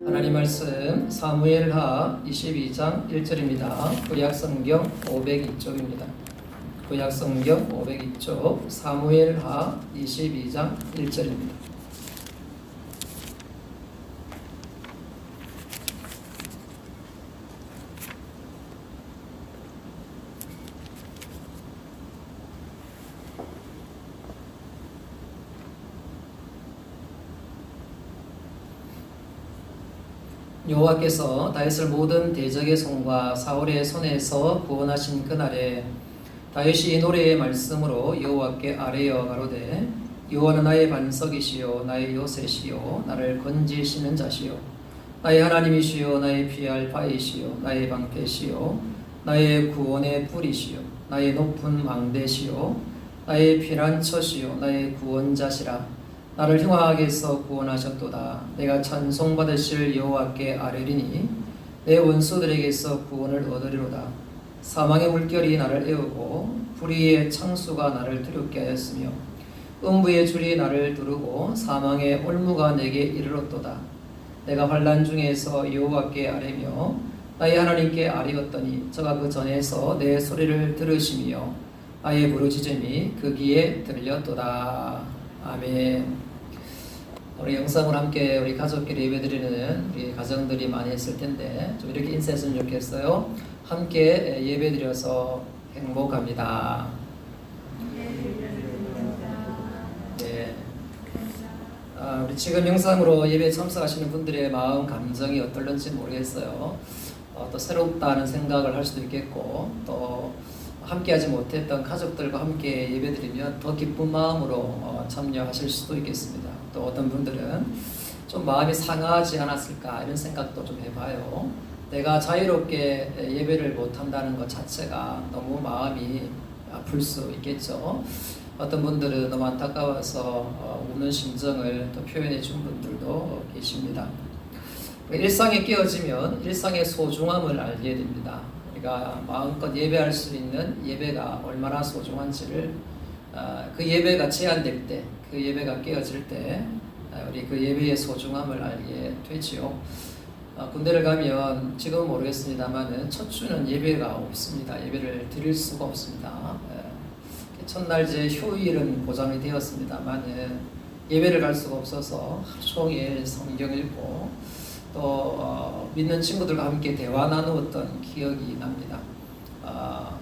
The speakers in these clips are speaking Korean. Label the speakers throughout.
Speaker 1: 하나님 말씀 사무엘하 22장 1절입니다. 구약성경 502쪽입니다. 구약성경 502쪽 사무엘하 22장 1절입니다. 여호와께서 다윗을 모든 대적의 손과 사울의 손에서 구원하신 그날에 다윗이 이 노래의 말씀으로 여호와께 아뢰어 가로되 여호와는 나의 반석이시요 나의 요새시요 나를 건지시는 자시요 나의 하나님이시요 나의 피할 바이시요 나의 방패시요 나의 구원의 뿌리시요 나의 높은 망대시요 나의 피난처시요 나의 구원자시라. 나를 흉악에서 구원하셨도다. 내가 찬송받으실 여호와께 아뢰리니 내 원수들에게서 구원을 얻으리로다. 사망의 물결이 나를 에우고 불의의 창수가 나를 두렵게 하였으며 음부의 줄이 나를 두르고 사망의 올무가 내게 이르렀도다. 내가 환난 중에서 여호와께 아뢰며 나의 하나님께 아뢰었더니 저가 그 전에서 내 소리를 들으시며 나의 부르짖음이 그 귀에 들렸도다. 아멘. 우리 영상을 함께 우리 가족끼리 예배드리는 우리 가정들이 많이 있을 텐데 좀 이렇게 인사했으면 좋겠어요. 함께 예배드려서 행복합니다. 네. 우리 지금 영상으로 예배 참석하시는 분들의 마음 감정이 어떨런지 모르겠어요. 또 새롭다는 생각을 할 수도 있겠고 또 함께하지 못했던 가족들과 함께 예배드리면 더 기쁜 마음으로 참여하실 수도 있겠습니다. 또 어떤 분들은 좀 마음이 상하지 않았을까 이런 생각도 좀 해봐요. 내가 자유롭게 예배를 못한다는 것 자체가 너무 마음이 아플 수 있겠죠. 어떤 분들은 너무 안타까워서 우는 심정을 또 표현해 준 분들도 계십니다. 일상에 끼어지면 일상의 소중함을 알게 됩니다. 우리가 마음껏 예배할 수 있는 예배가 얼마나 소중한지를 그 예배가 제한될 때, 그 예배가 깨어질 때 우리 그 예배의 소중함을 알게 되지요. 군대를 가면 지금은 모르겠습니다만 첫 주는 예배가 없습니다. 예배를 드릴 수가 없습니다. 첫날째 휴일은 보장이 되었습니다만 예배를 갈 수가 없어서 하루 종일 성경 읽고 또 믿는 친구들과 함께 대화 나누었던 기억이 납니다.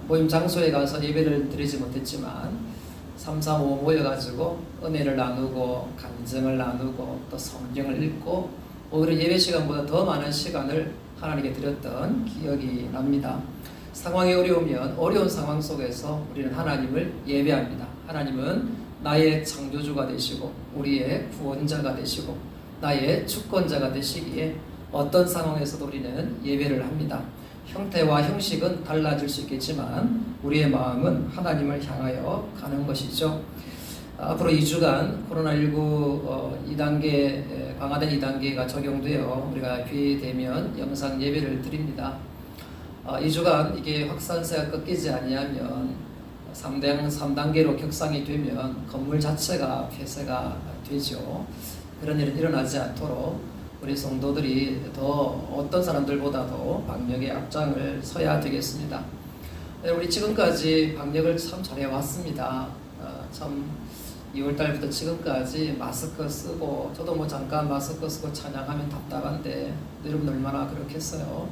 Speaker 1: 모임 장소에 가서 예배를 드리지 못했지만 3, 4, 5 모여가지고 은혜를 나누고 간증을 나누고 또 성경을 읽고 오히려 예배 시간보다 더 많은 시간을 하나님께 드렸던 기억이 납니다. 상황이 어려우면 어려운 상황 속에서 우리는 하나님을 예배합니다. 하나님은 나의 창조주가 되시고 우리의 구원자가 되시고 나의 주권자가 되시기에 어떤 상황에서도 우리는 예배를 합니다. 형태와 형식은 달라질 수 있겠지만 우리의 마음은 하나님을 향하여 가는 것이죠. 앞으로 2주간 코로나19 2단계 강화된 2단계가 적용되어 우리가 기회 되면 영상 예배를 드립니다. 2주간 이게 확산세가 꺾이지 아니하면 3단계로 격상이 되면 건물 자체가 폐쇄가 되죠. 그런 일은 일어나지 않도록 우리 성도들이 더 어떤 사람들보다도 방역의 앞장을 서야 되겠습니다. 우리 지금까지 방역을 참 잘해왔습니다. 참 2월달부터 지금까지 마스크 쓰고 저도 뭐 잠깐 마스크 쓰고 찬양하면 답답한데 여러분 얼마나 그렇겠어요.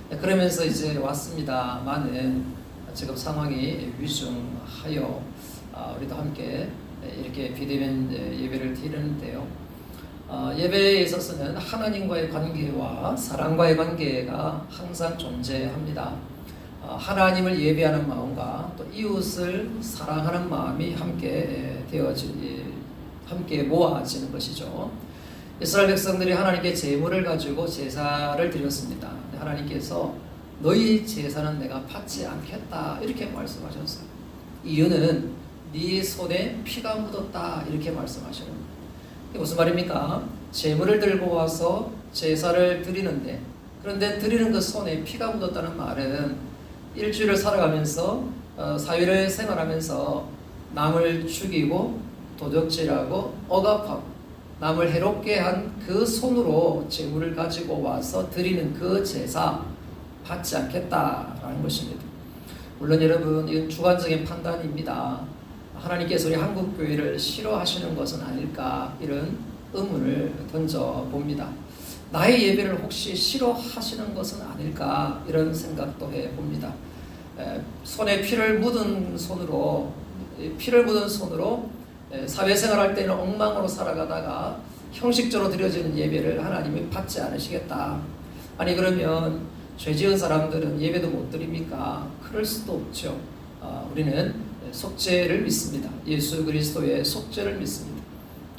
Speaker 1: 그러면서 이제 왔습니다만은 지금 상황이 위중하여 우리도 함께 이렇게 비대면 예배를 드리는데요. 예배에 있어서는 하나님과의 관계와 사랑과의 관계가 항상 존재합니다. 하나님을 예배하는 마음과 또 이웃을 사랑하는 마음이 함께 함께 모아지는 것이죠. 이스라엘 백성들이 하나님께 제물을 가지고 제사를 드렸습니다. 하나님께서 너희 제사는 내가 받지 않겠다 이렇게 말씀하셨어요. 이유는 네 손에 피가 묻었다 이렇게 말씀하셔요. 이게 무슨 말입니까? 제물을 들고 와서 제사를 드리는데 그런데 드리는 그 손에 피가 묻었다는 말은 일주일을 살아가면서 사회를 생활하면서 남을 죽이고 도적질하고 억압하고 남을 해롭게 한 그 손으로 재물을 가지고 와서 드리는 그 제사 받지 않겠다라는 것입니다. 물론 여러분, 이건 주관적인 판단입니다. 하나님께서 우리 한국교회를 싫어하시는 것은 아닐까, 이런 의문을 던져봅니다. 나의 예배를 혹시 싫어하시는 것은 아닐까, 이런 생각도 해봅니다. 손에 피를 묻은 손으로 사회생활 할 때는 엉망으로 살아가다가 형식적으로 드려지는 예배를 하나님이 받지 않으시겠다. 아니 그러면 죄지은 사람들은 예배도 못 드립니까? 그럴 수도 없죠. 우리는 속죄를 믿습니다. 예수 그리스도의 속죄를 믿습니다.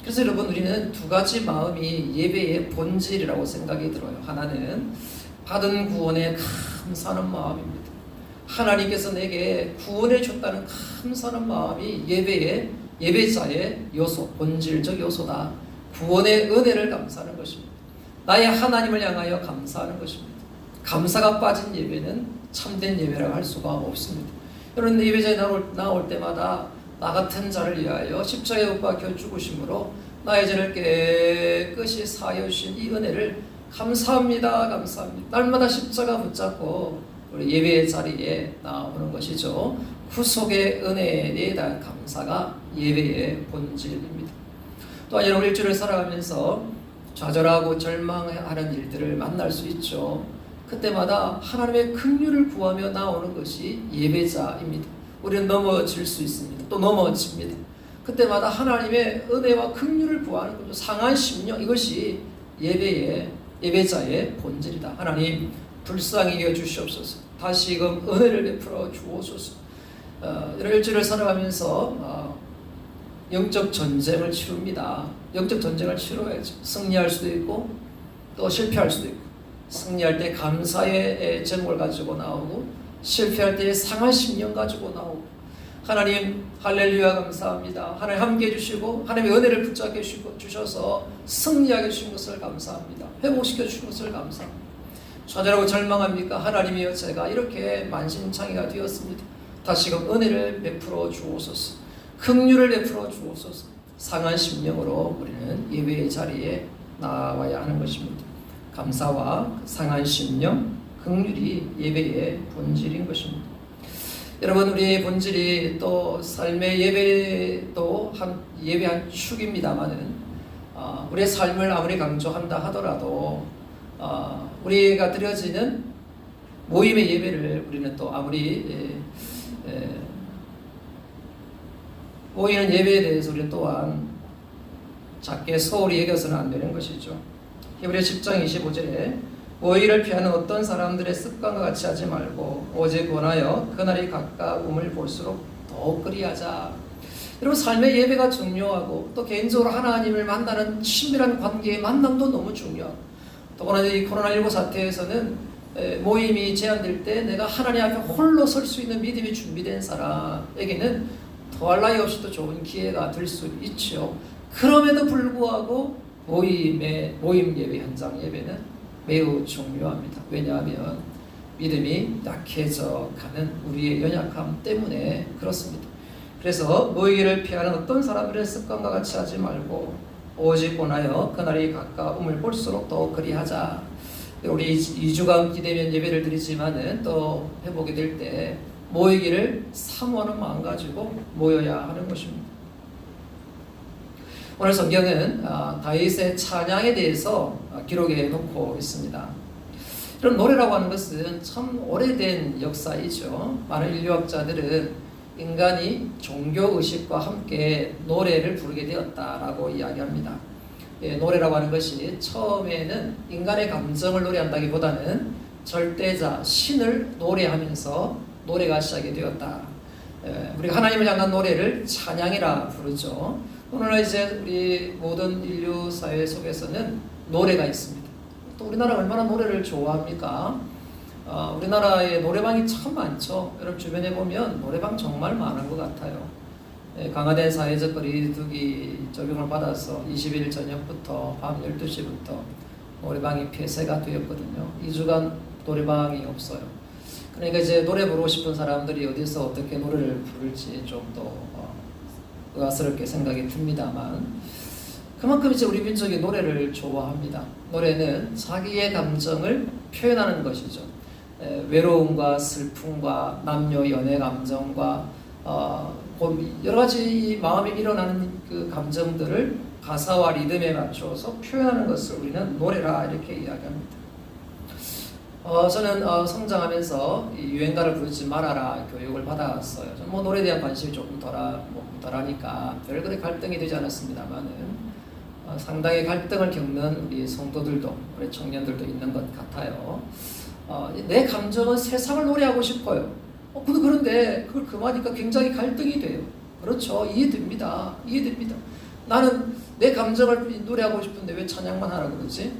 Speaker 1: 그래서 여러분, 우리는 두 가지 마음이 예배의 본질이라고 생각이 들어요. 하나는 받은 구원에 감사하는 마음입니다. 하나님께서 내게 구원해 줬다는 감사하는 마음이 예배자의 요소, 본질적 요소다. 구원의 은혜를 감사하는 것입니다. 나의 하나님을 향하여 감사하는 것입니다. 감사가 빠진 예배는 참된 예배라고 할 수가 없습니다. 여러분, 예배자에 나올 때마다 나 같은 자를 위하여 십자가에 못 박혀 죽으심으로 나의 죄를 깨끗이 사하여 주신 이 은혜를 감사합니다. 날마다 십자가 붙잡고 우리 예배의 자리에 나오는 것이죠. 구속의 은혜에 대한 감사가 예배의 본질입니다. 또한 여러분, 일주일을 살아가면서 좌절하고 절망하는 일들을 만날 수 있죠. 그때마다 하나님의 긍휼을 구하며 나오는 것이 예배자입니다. 우리는 넘어질 수 있습니다. 또 넘어집니다. 그때마다 하나님의 은혜와 긍휼을 구하는 거죠. 상한 심령, 이것이 예배자의 본질이다. 하나님, 불쌍히 여겨 주시옵소서. 다시금 은혜를 베풀어 주옵소서. 이런 일주일을 살아가면서 영적 전쟁을 치릅니다. 영적 전쟁을 치러야죠. 승리할 수도 있고 또 실패할 수도 있고, 승리할 때 감사의 제목을 가지고 나오고, 실패할 때 상한 심령 가지고 나오고, 하나님 할렐루야 감사합니다. 하나님 함께 해주시고 하나님의 은혜를 붙잡게 주셔서 승리하게 주신 것을 감사합니다. 회복시켜 주신 것을 감사합니다. 좌절하고 절망합니까? 하나님이여, 제가 이렇게 만신창이가 되었습니다. 다시금 은혜를 베풀어 주옵소서. 긍휼을 베풀어 주옵소서. 상한 심령으로 우리는 예배의 자리에 나와야 하는 것입니다. 감사와 상한 심령, 긍휼이 예배의 본질인 것입니다. 여러분, 우리의 본질이 또 삶의 예배도 예배 한 축입니다만은, 우리의 삶을 아무리 강조한다 하더라도 우리가 드려지는 모임의 예배를 우리는 또 아무리 모이는 예배에 대해서 우리 또한 작게 소홀히 여겨서는 안 되는 것이죠. 히브리서 10장 25절에 모이를 피하는 어떤 사람들의 습관과 같이 하지 말고 오직 원하여 그날이 가까움을 볼수록 더욱 그리하자. 여러분, 삶의 예배가 중요하고 또 개인적으로 하나님을 만나는 친밀한 관계의 만남도 너무 중요하고, 더구나 이 코로나19 사태에서는 모임이 제한될 때 내가 하나님 앞에 홀로 설 수 있는 믿음이 준비된 사람에게는 더할 나위 없이 또 좋은 기회가 될 수 있죠. 그럼에도 불구하고 모임 예배, 현장 예배는 매우 중요합니다. 왜냐하면 믿음이 약해져 가는 우리의 연약함 때문에 그렇습니다. 그래서 모이기를 피하는 어떤 사람들의 습관과 같이 하지 말고 오직 원하여 그날이 가까움을 볼수록 더욱 그리하자. 우리 2주간 기대면 예배를 드리지만은 또 회복이 될 때 모이기를 사모하는 마음 가지고 모여야 하는 것입니다. 오늘 성경은 다윗의 찬양에 대해서 기록해 놓고 있습니다. 이런 노래라고 하는 것은 참 오래된 역사이죠. 많은 인류학자들은 인간이 종교의식과 함께 노래를 부르게 되었다라고 이야기합니다. 노래라고 하는 것이 처음에는 인간의 감정을 노래한다기보다는 절대자, 신을 노래하면서 노래가 시작이 되었다. 우리가 하나님을 향한 노래를 찬양이라 부르죠. 오늘날 이제 우리 모든 인류 사회 속에서는 노래가 있습니다. 또 우리나라 얼마나 노래를 좋아합니까? 우리나라에 노래방이 참 많죠. 여러분 주변에 보면 노래방 정말 많은 것 같아요. 강화된 사회적 거리두기 적용을 받아서 20일 저녁부터 밤 12시부터 노래방이 폐쇄가 되었거든요. 2주간 노래방이 없어요. 그러니까 이제 노래 부르고 싶은 사람들이 어디서 어떻게 노래를 부를지 좀 더 의아스럽게 생각이 듭니다만, 그만큼 이제 우리 민족이 노래를 좋아합니다. 노래는 자기의 감정을 표현하는 것이죠. 외로움과 슬픔과 남녀 연애 감정과 여러 가지 마음에 일어나는 그 감정들을 가사와 리듬에 맞춰서 표현하는 것을 우리는 노래라 이렇게 이야기합니다. 저는 성장하면서 유행가를 부르지 말아라 교육을 받았어요. 저는 뭐 노래에 대한 관심이 조금 덜하니까 별그리 갈등이 되지 않았습니다만은 상당히 갈등을 겪는 우리 성도들도 우리 청년들도 있는 것 같아요. 내 감정은 세상을 노래하고 싶어요. 그런데 그걸 금하니까 굉장히 갈등이 돼요. 그렇죠. 이해됩니다. 나는 내 감정을 노래하고 싶은데 왜 찬양만 하라고 그러지?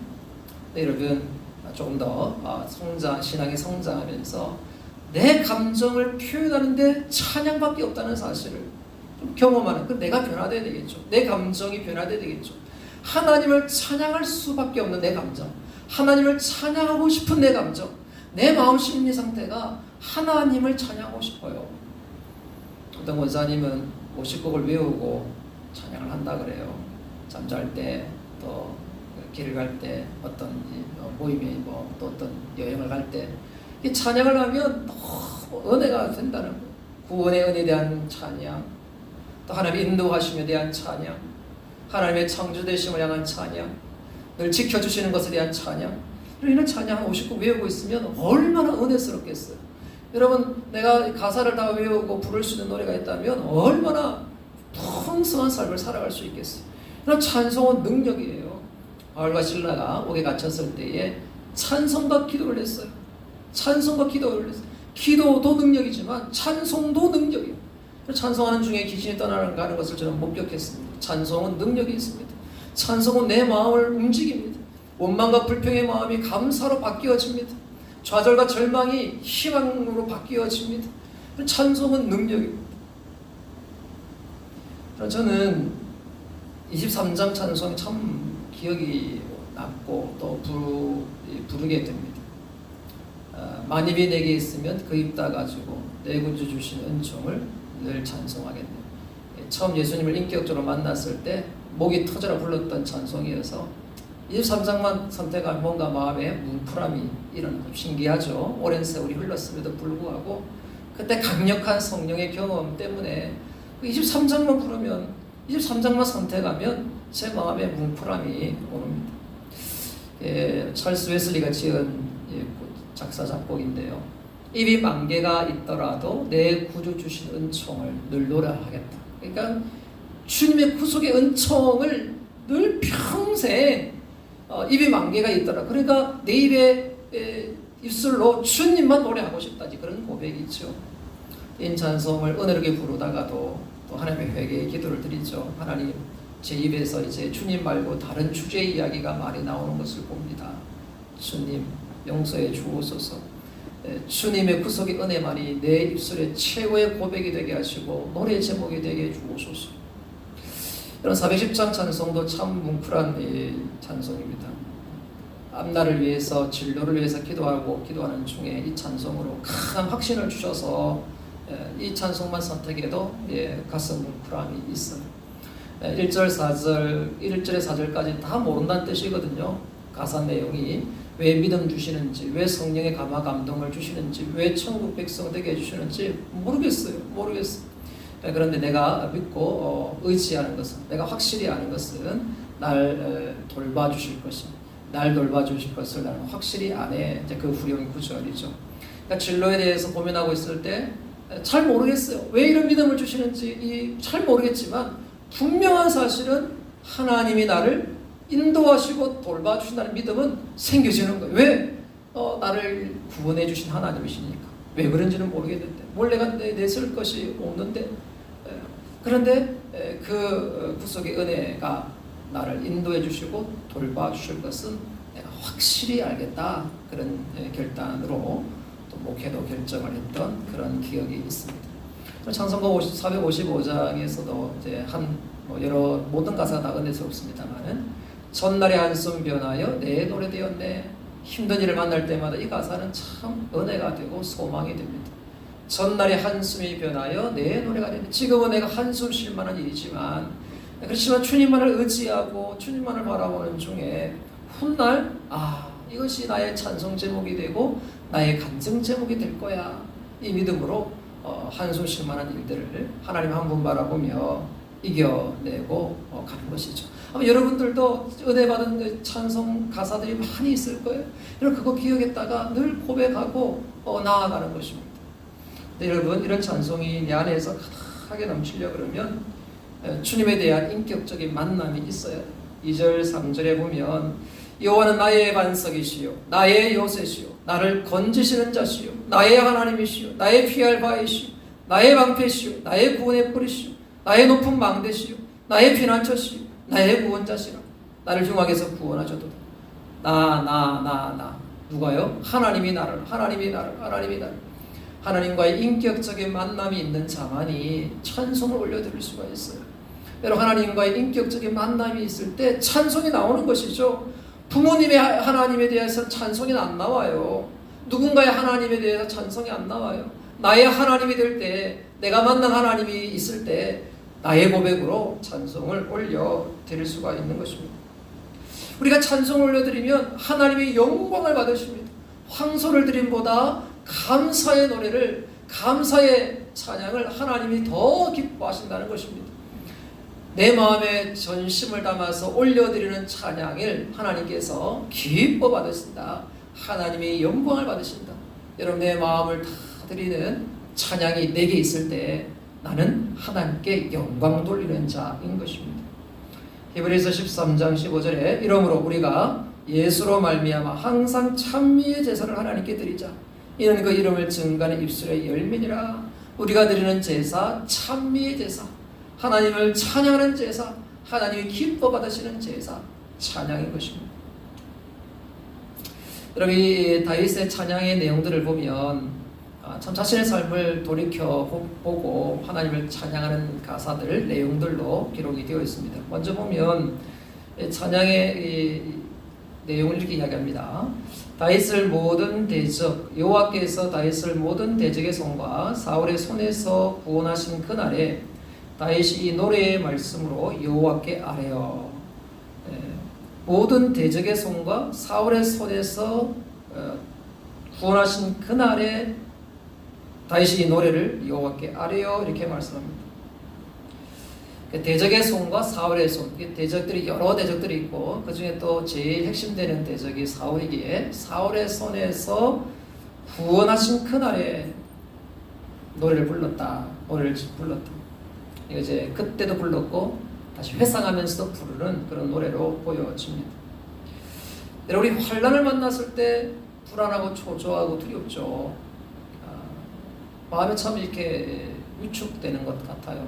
Speaker 1: 네, 여러분 조금 더 신앙이 성장하면서 내 감정을 표현하는데 찬양밖에 없다는 사실을 좀 경험하는, 그 내가 변화돼야 되겠죠. 내 감정이 변화돼야 되겠죠. 하나님을 찬양할 수밖에 없는 내 감정, 하나님을 찬양하고 싶은 내 감정, 내 마음 심리 상태가 하나님을 찬양하고 싶어요. 어떤 원사님은 50곡을 외우고 찬양을 한다 그래요. 잠잘 때, 또 길을 갈 때, 어떤 모임에 또 어떤 여행을 갈 때 이 찬양을 하면 너무 은혜가 된다는 거예요. 구원의 은혜에 대한 찬양, 또 하나님의 인도하심에 대한 찬양, 하나님의 창조되심을 향한 찬양, 늘 지켜주시는 것에 대한 찬양, 이런 찬양 50곡 외우고 있으면 얼마나 은혜스럽겠어요. 여러분, 내가 가사를 다 외우고 부를 수 있는 노래가 있다면 얼마나 풍성한 삶을 살아갈 수 있겠어요. 그런 찬송은 능력이에요. 바울과 실라가 옥에 갇혔을 때에 찬송과 기도를 했어요. 기도도 능력이지만 찬송도 능력이에요. 찬송하는 중에 귀신이 떠나가는 것을 저는 목격했습니다. 찬송은 능력이 있습니다. 찬송은 내 마음을 움직입니다. 원망과 불평의 마음이 감사로 바뀌어집니다. 좌절과 절망이 희망으로 바뀌어집니다. 찬송은 능력입니다. 저는 23장 찬송이 참 기억이 남고 또 부르게 됩니다. 만입이 내게 있으면 그 입 다 가지고 내 구주 주신 은총을 늘 찬송하겠네요. 처음 예수님을 인격적으로 만났을 때 목이 터져라 불렀던 찬송이어서 23장만 선택하면 뭔가 마음에 뭉클함이 일어나고 신기하죠. 오랜 세월이 흘렀음에도 불구하고 그때 강력한 성령의 경험 때문에 23장만 부르면, 23장만 선택하면 제 마음에 뭉클함이 옵니다. 찰스 웨슬리가 지은 작사 작곡인데요. 입이 만개가 있더라도 내 구주 주신 은총을 늘 노래하겠다. 그러니까 주님의 구속의 은총을 늘 평생 입이 만개가 있더라. 그러니까 내 입술로 주님만 노래하고 싶다지, 그런 고백이 있죠. 이 찬송을 은혜롭게 부르다가도 또 하나님의 회개의 기도를 드리죠. 하나님, 제 입에서 이제 주님 말고 다른 주제의 이야기가 많이 나오는 것을 봅니다. 주님 용서해 주옵소서. 주님의 구속의 은혜만이 내 입술의 최고의 고백이 되게 하시고 노래 제목이 되게 해 주옵소서. 이런 410장 찬송도 참 뭉클한 찬송입니다. 앞날을 위해서, 진로를 위해서 기도하는 중에 이 찬송으로 큰 확신을 주셔서 이 찬송만 선택해도 가슴 뭉클함이 있어요. 1절 4절, 1절에 4절까지 다 모른다는 뜻이거든요. 가사 내용이 왜 믿음 주시는지, 왜 성령의 감화 감동을 주시는지, 왜 천국 백성 되게 해주시는지 모르겠어요. 그런데 내가 믿고 의지하는 것은, 내가 확실히 아는 것은 날 돌봐주실 것입니다. 날 돌봐주실 것을 나는 확실히 아네. 이제 그 후렴 구절이죠. 그러니까 진로에 대해서 고민하고 있을 때 잘 모르겠어요. 왜 이런 믿음을 주시는지 잘 모르겠지만 분명한 사실은 하나님이 나를 인도하시고 돌봐주신다는 믿음은 생겨지는 거예요. 왜? 나를 구원해 주신 하나님이시니까. 왜 그런지는 모르겠는데, 뭘 내가 내세울 것이 없는데, 그런데 그 구속의 은혜가 나를 인도해 주시고 돌봐주실 것은 내가 확실히 알겠다. 그런 결단으로 또 목회도 결정을 했던 그런 기억이 있습니다. 찬송가 455장에서도 이제 여러 모든 가사가 다 은혜스럽습니다만은 전날의 한숨 변하여 내 노래 되었네. 힘든 일을 만날 때마다 이 가사는 참 은혜가 되고 소망이 됩니다. 전날의 한숨이 변하여 내 노래가 됩니다. 지금은 내가 한숨 쉴 만한 일이지만 그렇지만 주님만을 의지하고 주님만을 바라보는 중에 훗날 이것이 나의 찬송 제목이 되고 나의 간증 제목이 될 거야. 이 믿음으로 한숨 쉴 만한 일들을 하나님 한 분 바라보며 이겨내고 가는 것이죠. 아마 여러분들도 은혜 받은 찬송 가사들이 많이 있을 거예요. 여러분 그거 기억했다가 늘 고백하고 나아가는 것입니다. 여러분 이런 찬송이 내 안에서 가득하게 넘치려 그러면 주님에 대한 인격적인 만남이 있어요. 2절 3절에 보면 여호와는 나의 반석이시요 나의 요새시요 나를 건지시는 자시요 나의 하나님이시요 나의 피할 바이시요 나의 방패시요 나의 구원의 뿌리시요 나의 높은 망대시요 나의 피난처시요 나의 구원자시라. 나를 흉악에서 구원하셔도다. 나 누가요? 하나님이 나를 하나님과의 인격적인 만남이 있는 자만이 찬송을 올려드릴 수가 있어요. 여러분 하나님과의 인격적인 만남이 있을 때 찬송이 나오는 것이죠. 부모님의 하나님에 대해서 찬송이 안 나와요. 누군가의 하나님에 대해서 찬송이 안 나와요. 나의 하나님이 될 때, 내가 만난 하나님이 있을 때 나의 고백으로 찬송을 올려드릴 수가 있는 것입니다. 우리가 찬송을 올려드리면 하나님이 영광을 받으십니다. 황소를 드림보다 감사의 노래를, 감사의 찬양을 하나님이 더 기뻐하신다는 것입니다. 내 마음에 전심을 담아서 올려드리는 찬양을 하나님께서 기뻐 받으신다. 하나님이 영광을 받으신다. 여러분 내 마음을 다 드리는 찬양이 내게 있을 때 나는 하나님께 영광 돌리는 자인 것입니다. 히브리서 13장 15절에 이러므로 우리가 예수로 말미암아 항상 찬미의 제사를 하나님께 드리자. 이는 그 이름을 증거하는 입술의 열매니라. 우리가 드리는 제사 찬미의 제사, 하나님을 찬양하는 제사, 하나님이 기뻐 받으시는 제사, 찬양인 것입니다. 여러분 이 다윗의 찬양의 내용들을 보면 참 자신의 삶을 돌이켜보고 하나님을 찬양하는 가사들, 내용들로 기록이 되어 있습니다. 먼저 보면 찬양의 내용을 이렇게 이야기합니다. 다윗을 모든 대적, 여호와께서 다윗을 모든 대적의 손과 사울의 손에서 구원하신 그날에 다윗이 이 노래의 말씀으로 여호와께 아뢰어. 모든 대적의 손과 사울의 손에서 구원하신 그날에 다윗이 이 노래를 여호와께 아뢰어 이렇게 말씀합니다. 대적의 손과 사울의 손, 대적들이 여러 대적들이 있고 그 중에 또 제일 핵심되는 대적이 사울이기에 사울의 손에서 구원하신 그날에 노래를 불렀다. 이제 그때도 불렀고 다시 회상하면서도 부르는 그런 노래로 보여집니다. 여러분 우리 환난을 만났을 때 불안하고 초조하고 두렵죠. 마음이 참 이렇게 위축되는 것 같아요.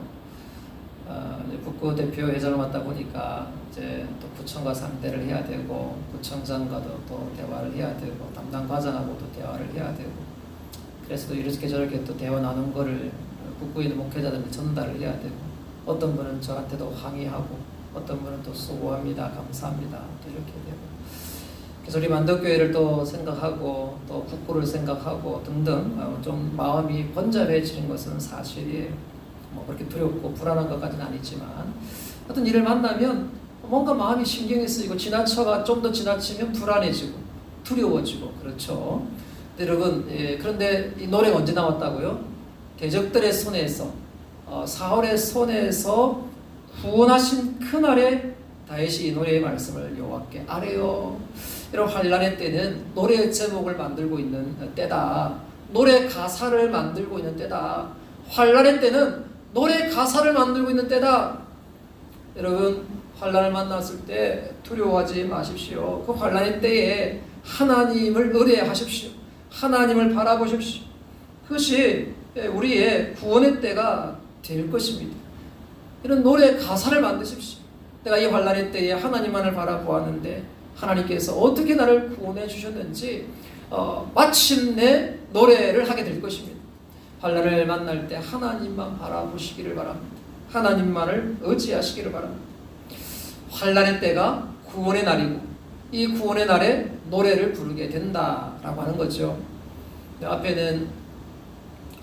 Speaker 1: 북구 대표 회장을 맡다 보니까 이제 또 구청과 상대를 해야 되고 구청장과도 또 대화를 해야 되고 담당 과장하고도 대화를 해야 되고 그래서 또 이렇게 저렇게 또 대화 나눈 거를 북구에 있는 목회자들한테 전달을 해야 되고 어떤 분은 저한테도 항의하고 어떤 분은 또 수고합니다, 감사합니다 또 이렇게 되고 그래서 우리 만덕교회를 또 생각하고 또 북구를 생각하고 등등 좀 마음이 번잡해지는 것은 사실이에요. 뭐 그렇게 두렵고 불안한 것까지는 아니지만 어떤 일을 만나면 뭔가 마음이 신경이 쓰이고 좀 더 지나치면 불안해지고 두려워지고 그렇죠. 여러분 그런데 이 노래가 언제 나왔다고요? 대적들의 손에서 사울의 손에서 구원하신 그날에 다윗이 이 노래의 말씀을 여호와께 아뢰어. 이런 환난의 때는 노래의 제목을 만들고 있는 때다. 노래 가사를 만들고 있는 때다. 환난의 때는 노래 가사를 만들고 있는 때다. 여러분 환난을 만났을 때 두려워하지 마십시오. 그 환난의 때에 하나님을 의뢰하십시오. 하나님을 바라보십시오. 그것이 우리의 구원의 때가 될 것입니다. 이런 노래 가사를 만드십시오. 내가 이 환난의 때에 하나님만을 바라보았는데 하나님께서 어떻게 나를 구원해 주셨는지 마침내 노래를 하게 될 것입니다. 환난을 만날 때 하나님만 바라보시기를 바랍니다. 하나님만을 의지하시기를 바랍니다. 환난의 때가 구원의 날이고 이 구원의 날에 노래를 부르게 된다라고 하는 거죠. 앞에는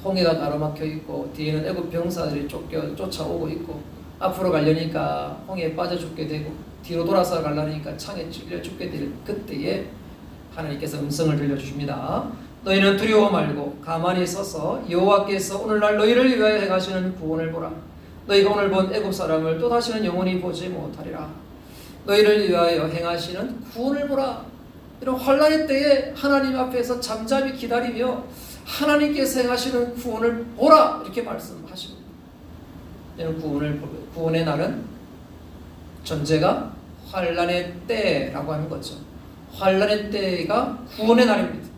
Speaker 1: 홍해가 가로막혀 있고 뒤에는 애굽 병사들이 쫓아오고 있고 앞으로 가려니까 홍해에 빠져 죽게 되고 뒤로 돌아서 가려니까 창에 찔려 죽게 될 그때에 하나님께서 음성을 들려주십니다. 너희는 두려워 말고 가만히 서서 여호와께서 오늘날 너희를 위하여 행하시는 구원을 보라. 너희가 오늘 본 애굽 사람을 또 다시는 영원히 보지 못하리라. 너희를 위하여 행하시는 구원을 보라. 이런 환난의 때에 하나님 앞에서 잠잠히 기다리며 하나님께서 행하시는 구원을 보라 이렇게 말씀하십니다. 구원의 날은 전제가 환난의 때라고 하는 거죠. 환난의 때가 구원의 날입니다.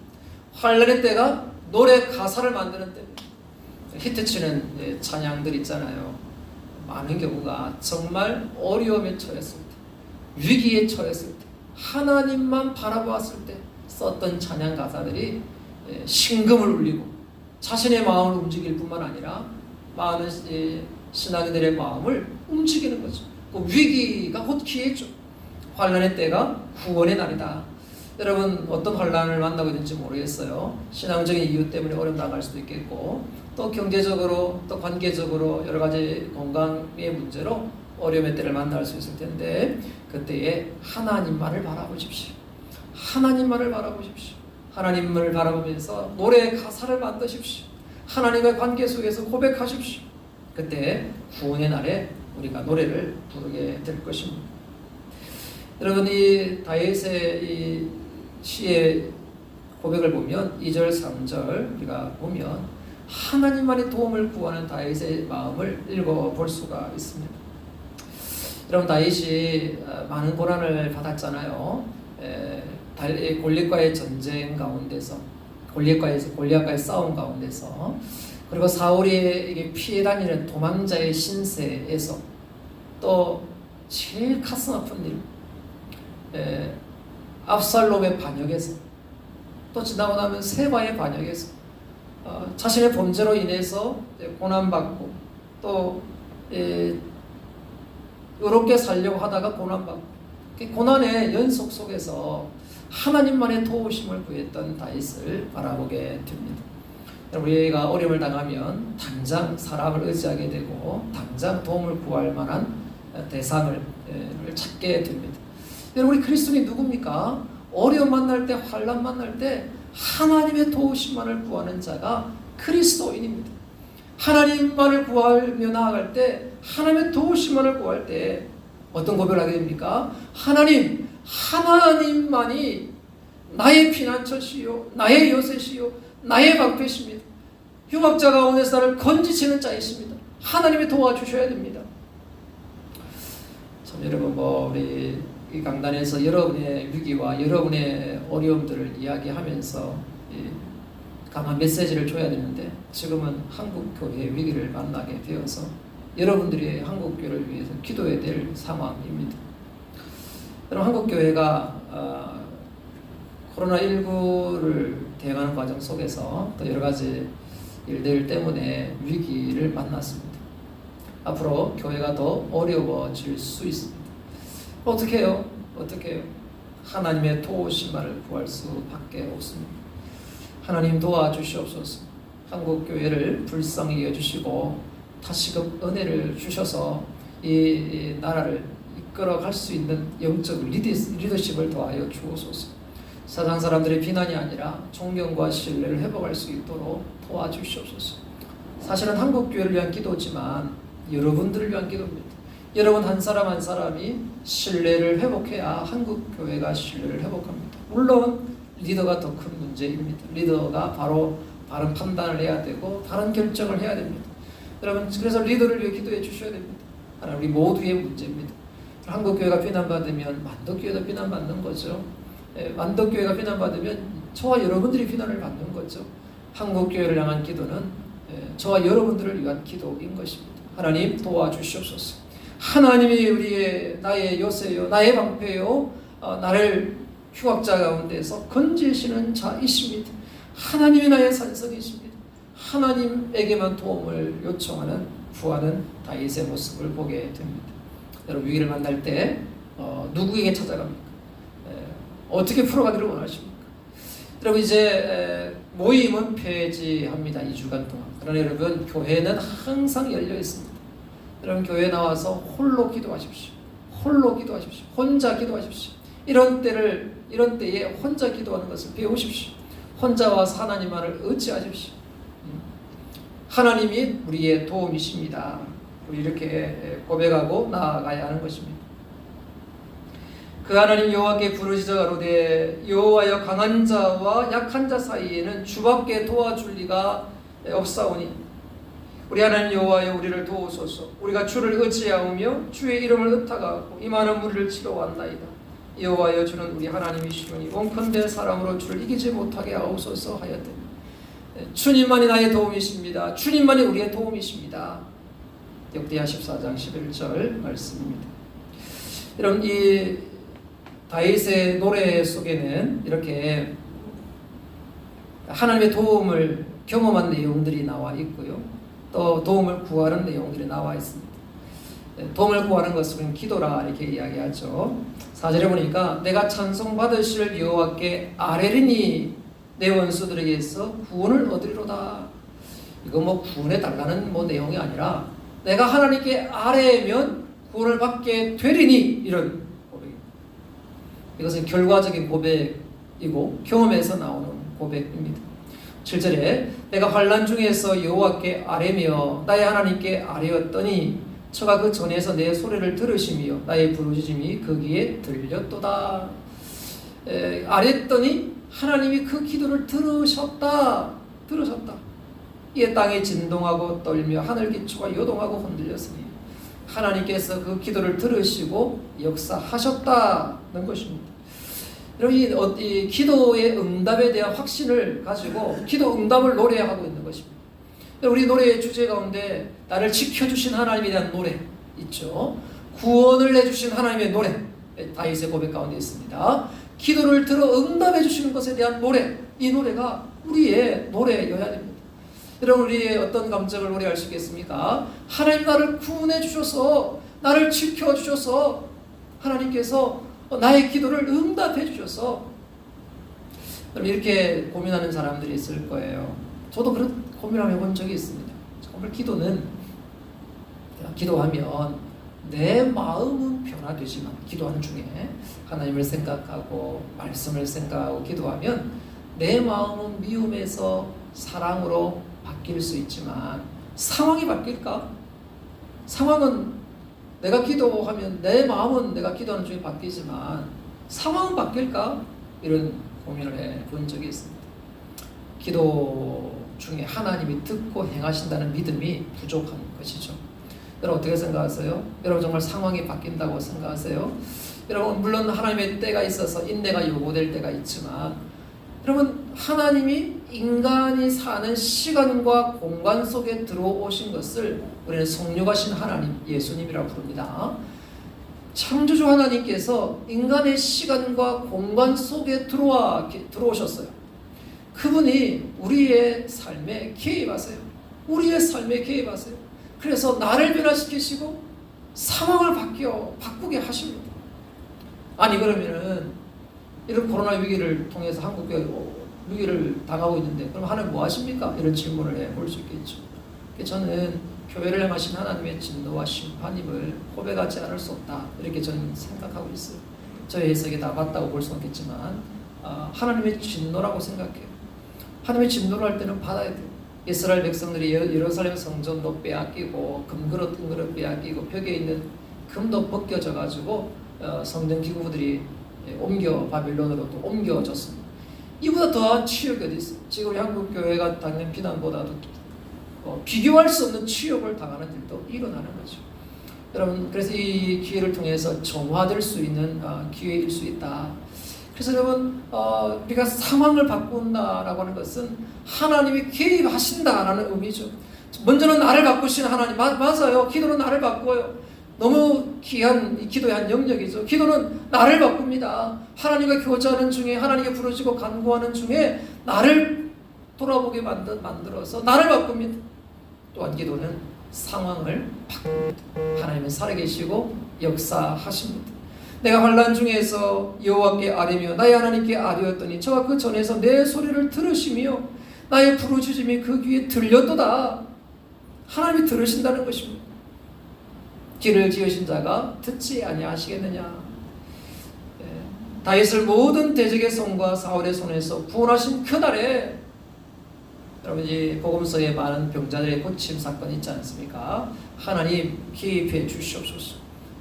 Speaker 1: 환난의 때가 노래 가사를 만드는 때입니다. 히트치는 찬양들 있잖아요. 많은 경우가 정말 어려움에 처했을 때, 위기에 처했을 때, 하나님만 바라보았을 때 썼던 찬양 가사들이 신금을 울리고 자신의 마음을 움직일 뿐만 아니라 많은 신앙인들의 마음을 움직이는 거죠. 그 위기가 곧 기회죠. 환난의 때가 구원의 날이다. 여러분 어떤 환난을 만나고 있는지 모르겠어요. 신앙적인 이유 때문에 어려움 당할 수도 있겠고 또 경제적으로 또 관계적으로 여러 가지 건강의 문제로 어려움의 때를 만날 수 있을 텐데 그때에 하나님만을 바라보십시오. 하나님만을 바라보십시오. 하나님을 바라보면서 노래의 가사를 만드십시오. 하나님과의 관계 속에서 고백하십시오. 그때 구원의 날에 우리가 노래를 부르게 될 것입니다. 여러분 이 다윗의 이 시의 고백을 보면 2절 3절 우리가 보면 하나님만의 도움을 구하는 다윗의 마음을 읽어볼 수가 있습니다. 여러분 다윗이 많은 고난을 받았잖아요. 골리앗과의 전쟁 가운데서 골리앗과의 싸움 가운데서 그리고 사울이 피해 다니는 도망자의 신세에서 또 제일 가슴 아픈 일 압살롬의 반역에서 또 지나고 나면 세바의 반역에서 자신의 범죄로 인해서 고난받고 또 의롭게 살려고 하다가 고난받고 고난의 연속 속에서 하나님만의 도우심을 구했던 다윗을 바라보게 됩니다. 우리가 어려움을 당하면 당장 사람을 의지하게 되고 당장 도움을 구할 만한 대상을 찾게 됩니다. 여러분 우리 그리스도인이 누굽니까? 어려움 만날 때 환난 만날 때 하나님의 도우심만을 구하는 자가 그리스도인입니다. 하나님만을 구하며 나아갈 때 하나님의 도우심만을 구할 때 어떤 고백을 하게 됩니까? 하나님만이 나의 피난처시요 나의 요새시요 나의 방패십니다. 흉악자 가운데서 나를 건지시는 자이십니다. 하나님이 도와주셔야 됩니다. 참 여러분 우리 이 강단에서 여러분의 위기와 여러분의 어려움들을 이야기하면서 강한 메시지를 줘야 되는데 지금은 한국교회의 위기를 만나게 되어서 여러분들이 한국교회를 위해서 기도해야 될 상황입니다. 여러분 한국교회가 코로나19를 대응하는 과정 속에서 또 여러 가지 일들 때문에 위기를 만났습니다. 앞으로 교회가 더 어려워질 수 있습니다. 어떻게 해요? 하나님의 도우심만을 구할 수밖에 없습니다. 하나님 도와주시옵소서. 한국교회를 불쌍히 여주시고 다시금 은혜를 주셔서 이 나라를 이끌어갈 수 있는 영적 리더십을 더하여 주옵소서. 세상 사람들의 비난이 아니라 존경과 신뢰를 회복할 수 있도록 도와주시옵소서. 사실은 한국교회를 위한 기도지만 여러분들을 위한 기도입니다. 여러분 한 사람 한 사람이 신뢰를 회복해야 한국교회가 신뢰를 회복합니다. 물론 리더가 더 큰 문제입니다. 리더가 바로 바른 판단을 해야 되고 바른 결정을 해야 됩니다. 여러분 그래서 리더를 위해 기도해 주셔야 됩니다. 하나 우리 모두의 문제입니다. 한국교회가 비난받으면 만덕교회도 비난받는 거죠. 만덕교회가 비난받으면 저와 여러분들이 비난을 받는 거죠. 한국교회를 향한 기도는 저와 여러분들을 위한 기도인 것입니다. 하나님 도와주시옵소서. 하나님이 나의 요새요 나의 방패요 나를 흉악자 가운데서 건지시는 자이십니다. 하나님이 나의 산성이십니다. 하나님에게만 도움을 요청하는 구하는 다윗의 모습을 보게 됩니다. 여러분 위기를 만날 때 누구에게 찾아갑니까? 어떻게 풀어가기를 원하십니까? 여러분 이제 모임은 폐지합니다. 2주간 동안. 그러나 여러분 교회는 항상 열려 있습니다. 여러분 교회에 나와서 홀로 기도하십시오. 홀로 기도하십시오. 혼자 기도하십시오. 이런 때에 혼자 기도하는 것을 배우십시오. 혼자 와서 하나님만을 의지하십시오. 하나님이 우리의 도움이십니다. 우리 이렇게 고백하고 나아가야 하는 것입니다. 그 하나님 여호와께 부르짖어 가로되 여호와여 강한 자와 약한 자 사이에는 주밖에 도와줄 리가 없사오니 우리 하나님 여호와여 우리를 도우소서. 우리가 주를 의지하오며 주의 이름을 의탁하고 이 많은 무리를 치러 왔나이다. 여호와여 주는 우리 하나님이시오니 원컨대 사람으로 주를 이기지 못하게 하옵소서 하였더니 주님만이 나의 도움이십니다. 주님만이 우리의 도움이십니다. 역대하 14장 11절 말씀입니다. 여러분 이 다윗의 노래 속에는 이렇게 하나님의 도움을 경험한 내용들이 나와 있고요. 또 도움을 구하는 내용들이 나와 있습니다. 도움을 구하는 것은 기도라 이렇게 이야기하죠. 4절에 보니까 내가 찬송받으실 여호와께 아뢰리니 내 원수들에게서 구원을 얻으리로다. 이거 뭐 구원해 달라는 뭐 내용이 아니라 내가 하나님께 아뢰면 구원을 받게 되리니 이런 고백입니다. 이것은 결과적인 고백이고 경험에서 나오는 고백입니다. 7절에 내가 환난 중에서 여호와께 아뢰며 나의 하나님께 아뢰었더니 저가 그 전에서 내 소리를 들으시며 나의 부르짖음이 거기에 들렸도다. 아뢰었더니 하나님이 그 기도를 들으셨다. 이에 땅이 진동하고 떨며 하늘 기초가 요동하고 흔들렸으니 하나님께서 그 기도를 들으시고 역사하셨다는 것입니다. 여러분 이 기도의 응답에 대한 확신을 가지고 기도 응답을 노래하고 있는 것입니다. 우리 노래의 주제 가운데 나를 지켜주신 하나님에 대한 노래 있죠. 구원을 해주신 하나님의 노래 다윗의 고백 가운데 있습니다. 기도를 들어 응답해 주시는 것에 대한 노래, 이 노래가 우리의 노래여야 됩니다. 여러분 우리의 어떤 감정을 노래할 수 있겠습니까? 하나님 나를 구원해 주셔서 나를 지켜 주셔서 하나님께서 나의 기도를 응답해 주셔서 이렇게 고민하는 사람들이 있을 거예요. 저도 그런 고민을 해본 적이 있습니다. 정말 기도하면 내 마음은 변화되지만 기도하는 중에 하나님을 생각하고 말씀을 생각하고 기도하면 내 마음은 미움에서 사랑으로 바뀔 수 있지만 상황이 바뀔까? 상황은 내가 기도하면 내 마음은 내가 기도하는 중에 바뀌지만 상황은 바뀔까? 이런 고민을 해본 적이 있습니다. 기도 중에 하나님이 듣고 행하신다는 믿음이 부족한 것이죠. 여러분 어떻게 생각하세요? 여러분 정말 상황이 바뀐다고 생각하세요? 여러분 물론 하나님의 때가 있어서 인내가 요구될 때가 있지만 여러분 하나님이 인간이 사는 시간과 공간 속에 들어오신 것을 우리는 성육하신 하나님 예수님이라고 부릅니다. 창조주 하나님께서 인간의 시간과 공간 속에 들어오셨어요. 그분이 우리의 삶에 개입하세요. 그래서 나를 변화시키시고 상황을 바꾸게 하십니다. 아니 그러면은 이런 코로나 위기를 통해서 한국교회 위기를 당하고 있는데 그럼 하나님 뭐 하십니까? 이런 질문을 해볼 수 있겠죠. 저는 교회를 향하신 하나님의 진노와 심판임을 고백하지 않을 수 없다. 이렇게 저는 생각하고 있어요. 저의 해석이 다 맞다고 볼 수는 없겠지만 하나님의 진노라고 생각해요. 하나님의 진노를 할 때는 받아야 돼요. 이스라엘 백성들이 예루살렘 성전도 빼앗기고 금그릇 빼앗기고 벽에 있는 금도 벗겨져 가지고 성전 기구들이 옮겨 바빌론으로 또 옮겨졌습니다. 이보다 더한 치욕이 어디 있어요? 지금 한국 교회가 당하는 비난보다도 비교할 수 없는 치욕을 당하는 일도 일어나는 거죠. 여러분 그래서 이 기회를 통해서 정화될 수 있는 기회일 수 있다. 그래서 여러분 우리가 상황을 바꾼다라고 하는 것은 하나님이 개입하신다라는 의미죠. 먼저는 나를 바꾸시는 하나님 맞아요. 기도는 나를 바꿔요. 너무 귀한 기도의 한 영역이죠. 기도는 나를 바꿉니다. 하나님과 교제하는 중에 하나님께 부르짖고 간구하는 중에 나를 돌아보게 만들어서 나를 바꿉니다. 또한 기도는 상황을 바꿉니다. 하나님은 살아계시고 역사하십니다. 내가 환난 중에서 여호와께 아뢰며 나의 하나님께 아뢰었더니 저가 그 전에서 내 소리를 들으시며 나의 부르짖음이 그 귀에 들렸도다. 하나님이 들으신다는 것입니다. 귀를 지으신 자가 듣지 아니하시겠느냐. 다윗을 모든 대적의 손과 사울의 손에서 구원하신 그날에 여러분 이 복음서에 많은 병자들의 고침 사건이 있지 않습니까? 하나님 기입해 주시옵소서.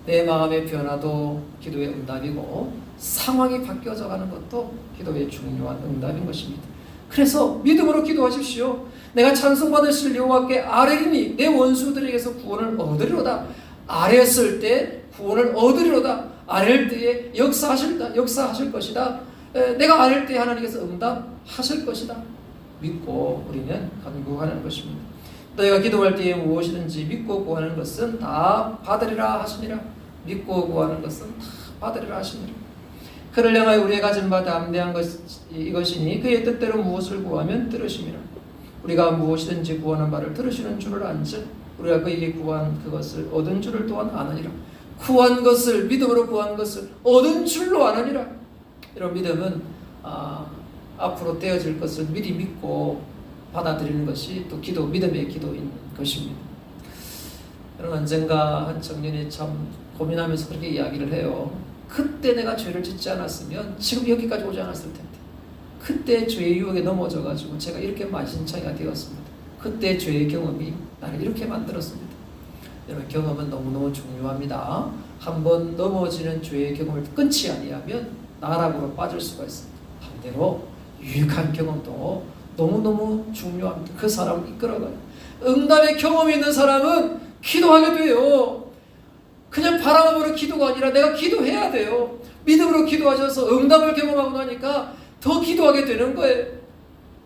Speaker 1: 내 마음의 변화도 기도의 응답이고 상황이 바뀌어져 가는 것도 기도의 중요한 응답인 것입니다. 그래서 믿음으로 기도하십시오. 내가 찬송받으실 여호와께 아뢰리니 내 원수들에게서 구원을 얻으리로다. 아뢰었을 때 구원을 얻으리로다. 아랠 때에 역사하실 것이다. 내가 아랠 때 하나님께서 응답하실 것이다. 믿고 우리는 간구하는 것입니다. 너희가 기도할 때에 무엇이든지 믿고 구하는 것은 다 받으리라 하시니라. 믿고 구하는 것은 다 받으리라 하시니라. 그를 향하여 우리의 가진 바 담대한 이것이니 그의 뜻대로 무엇을 구하면 들으심이라. 우리가 무엇이든지 구하는 바를 들으시는 줄을 안즉 우리가 그에게 구한 그것을 얻은 줄을 또한 아느니라. 구한 것을 믿음으로 구한 것을 얻은 줄로 아느니라. 이런 믿음은 앞으로 되어질 것을 미리 믿고 받아들이는 것이 또 믿음의 기도인 것입니다. 여러분 언젠가 한 청년이 참 고민하면서 그렇게 이야기를 해요. 그때 내가 죄를 짓지 않았으면 지금 여기까지 오지 않았을 텐데. 그때 죄의 유혹에 넘어져가지고 제가 이렇게 만신창이가 되었습니다. 그때 죄의 경험이 나를 이렇게 만들었습니다. 여러분 경험은 너무너무 중요합니다. 한번 넘어지는 죄의 경험을 끊지 아니하면 나락으로 빠질 수가 있습니다. 반대로 유익한 경험도 너무너무 중요합니다. 그 사람을 이끌어가요. 응답의 경험이 있는 사람은 기도하게 돼요. 그냥 바라보는 기도가 아니라 내가 기도해야 돼요. 믿음으로 기도하셔서 응답을 경험하고 나니까 더 기도하게 되는 거예요.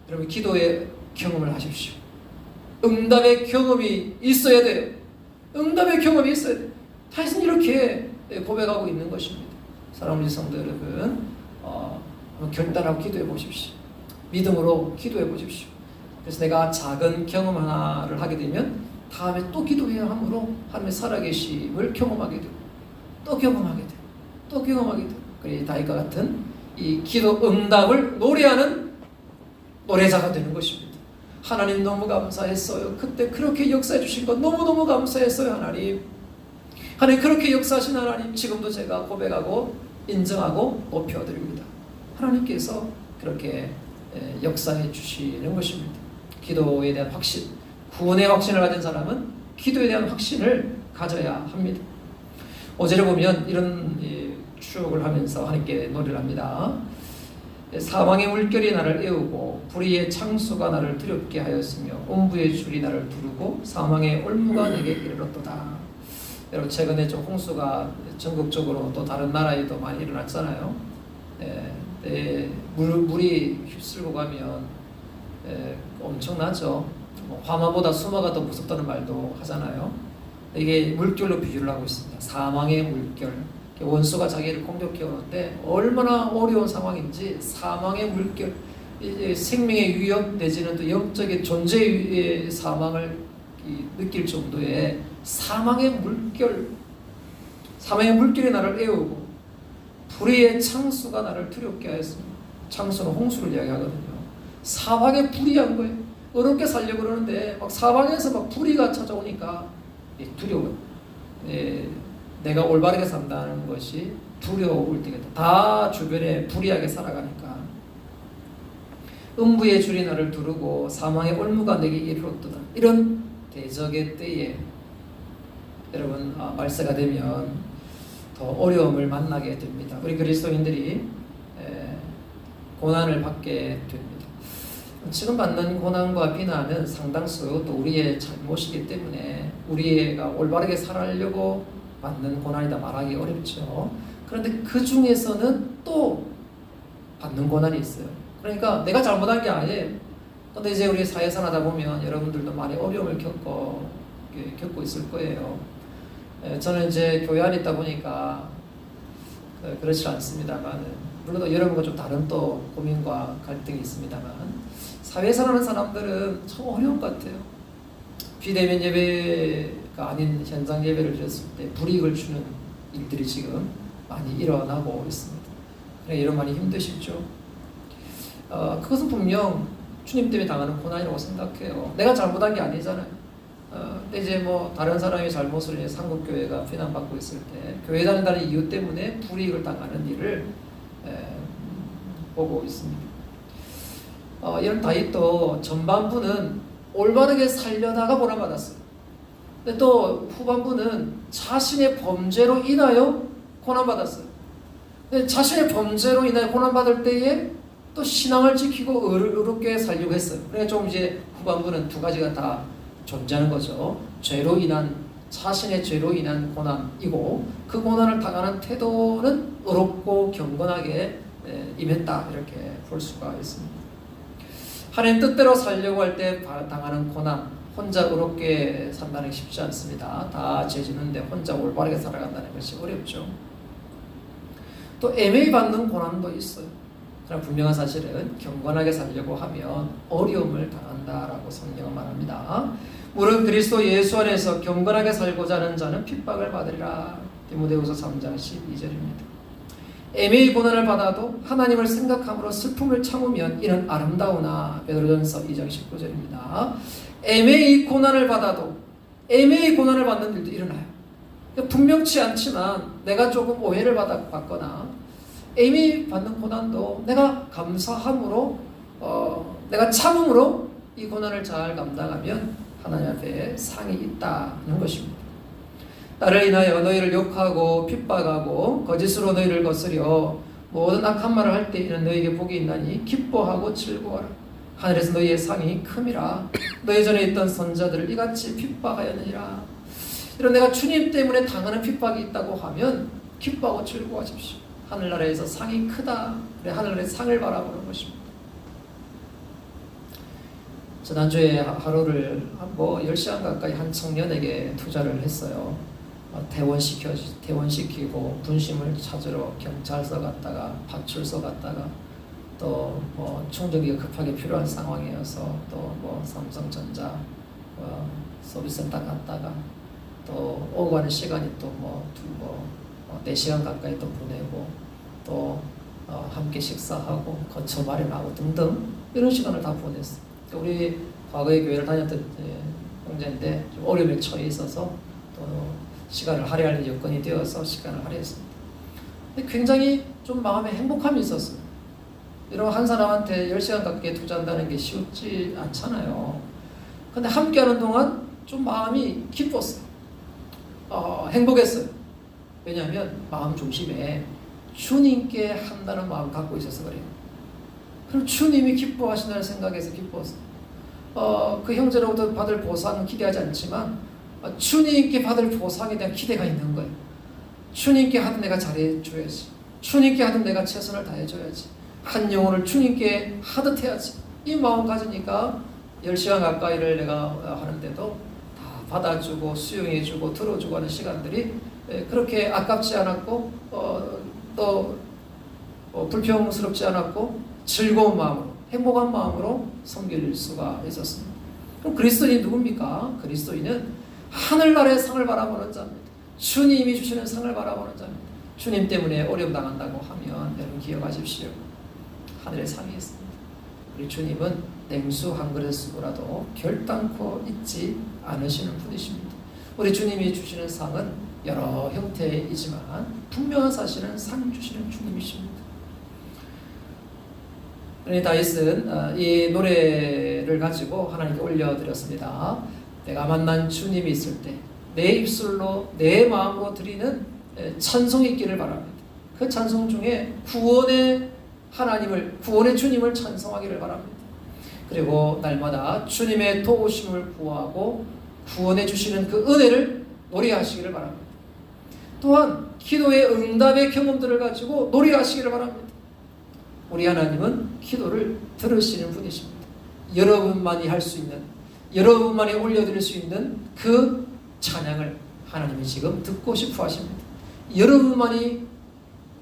Speaker 1: 여러분 기도의 경험을 하십시오. 응답의 경험이 있어야 돼요. 응답의 경험이 있어야 돼요. 다윗은 이렇게 고백하고 있는 것입니다. 사랑하는 성도 여러분, 결단하고 기도해 보십시오. 믿음으로 기도해 보십시오. 그래서 내가 작은 경험 하나를 하게 되면 다음에 또 기도해야 하므로 하나님의 살아계심을 경험하게 되고 또 경험하게 되고 또 경험하게 되고 그래 다윗과 같은 이 기도 응답을 노래하는 노래자가 되는 것입니다. 하나님 너무 감사했어요. 그때 그렇게 역사해 주신 것 너무너무 감사했어요. 하나님 그렇게 역사하신 하나님 지금도 제가 고백하고 인정하고 높여드립니다. 하나님께서 그렇게 역사해 주시는 것입니다. 기도에 대한 확신, 구원의 확신을 가진 사람은 기도에 대한 확신을 가져야 합니다. 5절에 보면 이런 추억을 하면서 하나님께 노래를 합니다. 사망의 물결이 나를 애우고 불의의 창수가 나를 두렵게 하였으며 음부의 줄이 나를 두르고 사망의 올무가 내게 이르렀도다. 여러분 최근에 좀 홍수가 전국적으로 또 다른 나라에도 많이 일어났잖아요. 물이 휩쓸고 가면 엄청나죠. 화마보다 수마가 더 무섭다는 말도 하잖아요. 이게 물결로 비유를 하고 있습니다. 사망의 물결. 원수가 자기를 공격해 오는데 얼마나 어려운 상황인지 사망의 물결, 생명의 위협 내지는 또 영적인 존재의 사망을 느낄 정도의 사망의 물결이 나를 애우고 불의의 창수가 나를 두렵게 하였습니다. 창수는 홍수를 이야기하거든요. 사방에 불의한 거예요. 어렵게 살려고 그러는데 막 사방에서 막 불의가 찾아오니까 두려워요. 내가 올바르게 산다는 것이 두려울 때겠다. 다 주변에 불의하게 살아가니까. 음부의 줄이 나를 두르고 사망의 올무가 내게 이르렀도다. 이런 대적의 때에 여러분 말세가 되면 더 어려움을 만나게 됩니다. 우리 그리스도인들이 고난을 받게 됩니다. 지금 받는 고난과 비난은 상당수 또 우리의 잘못이기 때문에 우리가 올바르게 살아가려고 받는 고난이다 말하기 어렵죠. 그런데 그 중에서는 또 받는 고난이 있어요. 그러니까 내가 잘못한 게 아니에요. 근데 이제 우리 사회생활 하다 보면 여러분들도 많이 어려움을 겪고 있을 거예요. 저는 이제 교회 안에 있다 보니까 그렇지 않습니다만 물론 여러분과 좀 다른 또 고민과 갈등이 있습니다만 사회생활하는 사람들은 참 어려운 것 같아요. 비대면 예배가 아닌 현장 예배를 드렸을 때 불이익을 주는 일들이 지금 많이 일어나고 있습니다. 이런 많이 힘드시죠? 그것은 분명 주님 때문에 당하는 고난이라고 생각해요. 내가 잘못한 게 아니잖아요. 근데 이제 뭐 다른 사람이 잘못을 해서 한국 교회가 비난받고 있을 때 교회 다닌다는 이유 때문에 불이익을 당하는 일을 보고 있습니다. 이런 다윗도 전반부는 올바르게 살려다가 고난받았어요. 근데 또 후반부는 자신의 범죄로 인하여 고난받았어요. 근데 자신의 범죄로 인하여 고난받을 때에 또 신앙을 지키고 의롭게 살려고 했어요. 그러니까 좀 이제 후반부는 두 가지가 다 존재하는 거죠. 죄로 인한, 자신의 죄로 인한 고난이고 그 고난을 당하는 태도는 의롭고 경건하게 임했다, 이렇게 볼 수가 있습니다. 하나님 뜻대로 살려고 할 때 당하는 고난, 혼자 의롭게 산다는 게 쉽지 않습니다. 다 죄 짓는데 혼자 올바르게 살아간다는 것이 어렵죠. 또 애매히 받는 고난도 있어요. 그러나 분명한 사실은 경건하게 살려고 하면 어려움을 당한다라고 성경은 말합니다. 무릇 그리스도 예수 안에서 경건하게 살고자 하는 자는 핍박을 받으리라. 디모데후서 3장 12절입니다. 애매히 고난을 받아도 하나님을 생각함으로 슬픔을 참으면 이는 아름다우나. 베드로전서 2장 19절입니다. 애매히 고난을 받아도, 애매히 고난을 받는 일도 일어나요. 분명치 않지만 내가 조금 오해를 받거나 애매히 받는 고난도 내가 감사함으로, 내가 참음으로 이 고난을 잘 감당하면 하나님 앞에 상이 있다는 것입니다. 나를 인하여 너희를 욕하고 핍박하고 거짓으로 너희를 거스려 모든 악한 말을 할 때에는 너희에게 복이 있나니 기뻐하고 즐거워하라. 하늘에서 너희의 상이 큼이라. 너희 전에 있던 선자들을 이같이 핍박하였느니라. 이런 내가 주님 때문에 당하는 핍박이 있다고 하면 기뻐하고 즐거워하십시오. 하늘나라에서 상이 크다. 그래, 하늘나라의 상을 바라보는 것입니다. 지난주에 하루를 뭐 10시간 가까이 한 청년에게 투자를 했어요. 퇴원시키고 분심을 찾으러 경찰서 갔다가 파출소 갔다가 또 뭐 충전기가 급하게 필요한 상황이어서 또 뭐 삼성전자 서비스센터 갔다가 또 오고 가는 시간이 또 뭐 4시간 가까이 또 보내고 또 함께 식사하고 거처 마련하고 등등 이런 시간을 다 보냈어요. 우리 과거에 교회를 다녔던 형제인데 좀 어려움에 처해 있어서 또 시간을 할애하는 여건이 되어서 시간을 할애했습니다. 근데 굉장히 좀 마음에 행복함이 있었어요. 이런 한 사람한테 10시간 가까이 투자한다는 게 쉽지 않잖아요. 근데 함께하는 동안 좀 마음이 기뻤어요. 행복했어요. 왜냐하면 마음 중심에 주님께 한다는 마음을 갖고 있어서 그래요. 그럼 주님이 기뻐하신다는 생각에서 기뻤어요. 그 형제로부터 받을 보상은 기대하지 않지만 주님께 받을 보상에 대한 기대가 있는 거예요. 주님께 하든 내가 잘해줘야지. 주님께 하든 내가 최선을 다해줘야지. 한 영혼을 주님께 하듯 해야지. 이 마음 가지니까 10시간 가까이를 내가 하는데도 다 받아주고 수용해주고 들어주고 하는 시간들이 그렇게 아깝지 않았고 또 불평스럽지 않았고 즐거운 마음으로, 행복한 마음으로 섬길 수가 있었습니다. 그럼 그리스도인이 누굽니까? 그리스도인은 하늘나라의 상을 바라보는 자입니다. 주님이 주시는 상을 바라보는 자입니다. 주님 때문에 어려움 당한다고 하면 여러분 기억하십시오. 하늘의 상이 있습니다. 우리 주님은 냉수 한 그릇 쓰고라도 결단코 잊지 않으시는 분이십니다. 우리 주님이 주시는 상은 여러 형태이지만 분명한 사실은 상 주시는 주님이십니다. 다윗은 이 노래를 가지고 하나님께 올려드렸습니다. 내가 만난 주님이 있을 때 내 입술로 내 마음으로 드리는 찬송이 있기를 바랍니다. 그 찬송 중에 구원의 하나님을, 구원의 주님을 찬송하기를 바랍니다. 그리고 날마다 주님의 도우심을 구하고 구원해 주시는 그 은혜를 노래하시기를 바랍니다. 또한 기도의 응답의 경험들을 가지고 노래하시기를 바랍니다. 우리 하나님은 기도를 들으시는 분이십니다. 여러분만이 할 수 있는, 여러분만이 올려드릴 수 있는 그 찬양을 하나님이 지금 듣고 싶어 하십니다. 여러분만이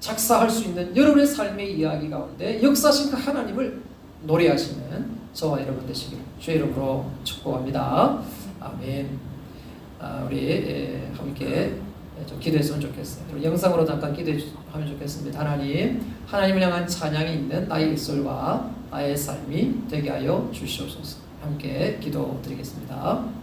Speaker 1: 작사할 수 있는 여러분의 삶의 이야기 가운데 역사하신 그 하나님을 노래하시는 저와 여러분 되시기를 주의 이름으로 축복합니다. 아멘. 우리 함께 좀 기도했으면 좋겠어요. 영상으로 잠깐 기도하면 좋겠습니다. 하나님을 향한 찬양이 있는 나의 입술과 나의 삶이 되게 하여 주시옵소서. 함께 기도드리겠습니다.